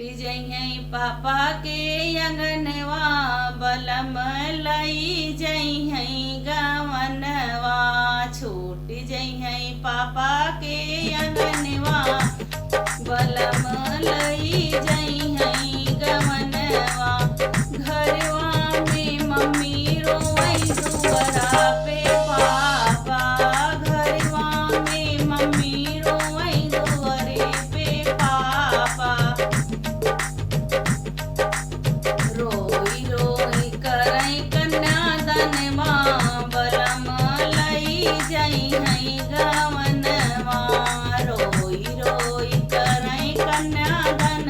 जइहई पापा के अंगनवा बलम लई जइहई गवनवा। छूट जइहई पापा के अंगनवा बलम लई जइहई गवनवा। घरवा में मम्मी रोवई दुअरा पे पापा। घरवा में मम्मी रोवई दुअरे पे पापा। रोई रोई करई कन्यादानवा बलम लई जइहई गवनवा। रोई रोई करई कन्यादानवा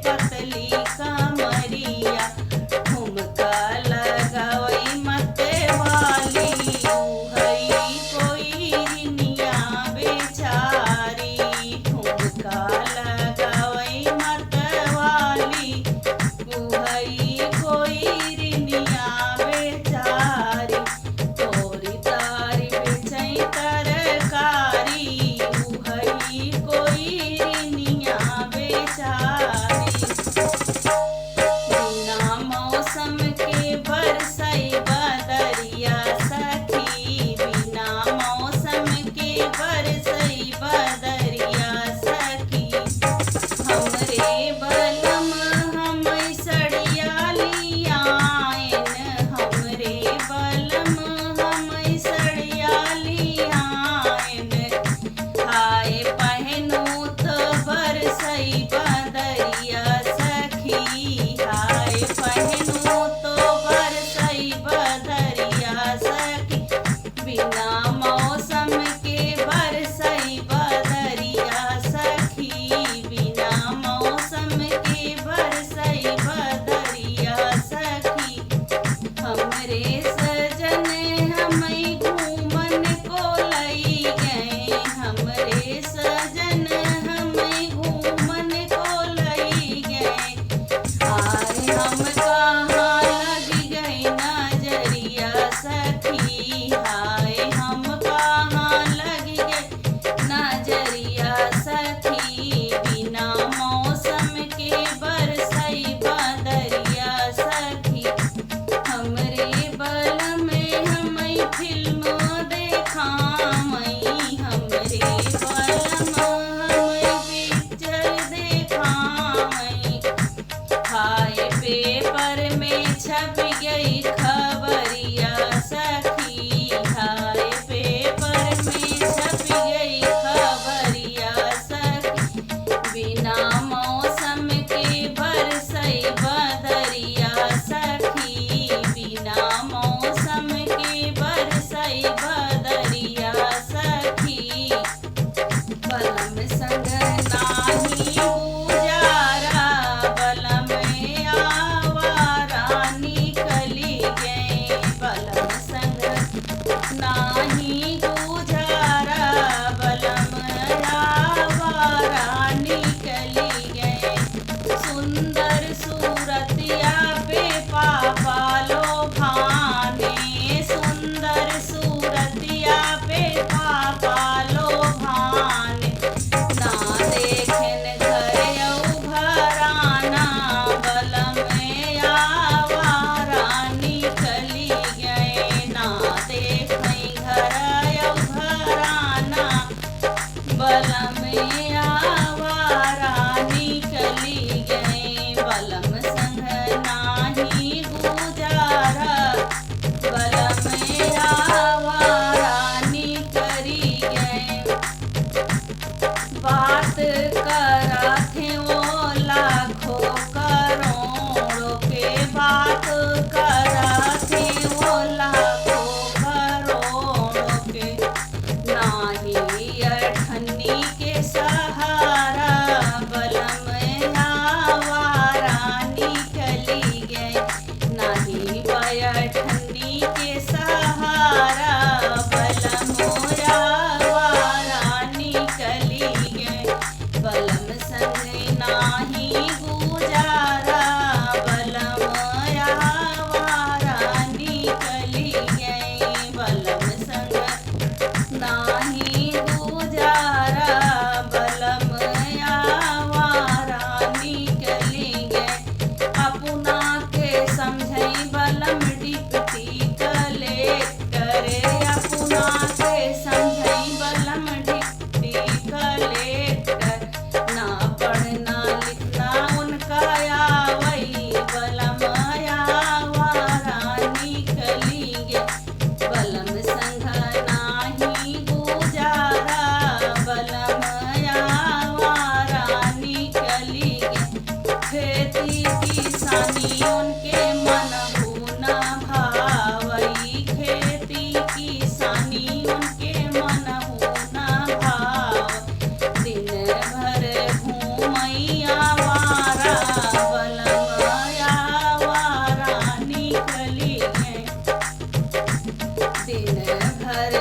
पतली कमरिया ठुमका लगावई मत वाली हई कोई रिनिया बेचारी ठुमका लगावई मत वाली हई कोई रिनिया बेचारी तोरी तारी बेचई तरकारी हई कोई रिनिया बेचारी बिना मौसम के बरसई बदरिया सखी बिना मौसम के बरसई बदरिया सखी हमरे बलम हम सड़िया लियाइन हमरे बलम हम सड़िया लियाइन हाय पहनू तो बरसई बदरिया सखी हाय पहनू तो बरसई बदरिया सखी बिना मौसम के बरसई बदरिया सखी बिना मौसम के बरसई बदरिया सखी हमरे सजन हमई घूमन को लई गए हमरे सजन हमई घूमन को लई गए आरे हम कहाँ लग गई नजरिया सखी हाय हम कहाँ लग गए नजरिया सखी बिना मौसम के बरसई बदरिया सखी हमरे बल में हमई फिल्म देखामई हमरे बल में हमई पिक्चर देखामई हाय पेपर में छप गई खबरिया सखी हाय पेपर में छप गई खबरिया सखी बिना मौसम के बरसई बदरिया सखी बिना मौसम के बरसई बदरिया सखी बलम संग नाही गुजारा बलम आवारा निकली गए बलम संग नाही गुजारा बलम आवारा निकली गए सुंदर सूरतिया पे पापा लो भाने सुंदर सूरतिया पे पापा लो भाने ना देखेन घर भराना बलम आवारा निकली गए ना देखई घर भराना बलम आवारा निकली गए बलम संग नाही गुजारा बलम आवारा निकली गए बात करा थे वो लाखों करोड़ों के बात करा थे वो लाखों करोड़ों के नाही अठन्नी के सहारा बलम आवारा निकली गए नाही बयठन्नी के सहारा बलम आवारा निकली गए बलम संग नाही गुजारा बलम आवारा निकली गए बलम संग नाही गुजारा बलम आवारा निकली गए अपना के समझई बलम डिप्टी कलेक्टर अपना के समझई बलम डिप्टी कलेक्टर ना पढ़ना लिखना उनका आवई बलम आवारा निकली गए बलम संग नाही गुजारा बलम आवारा निकली गए खेती किसानी उनके मन होना भावई खेती किसानी उनके मन होना भाव दिन भर घूमई आवारा दिन भर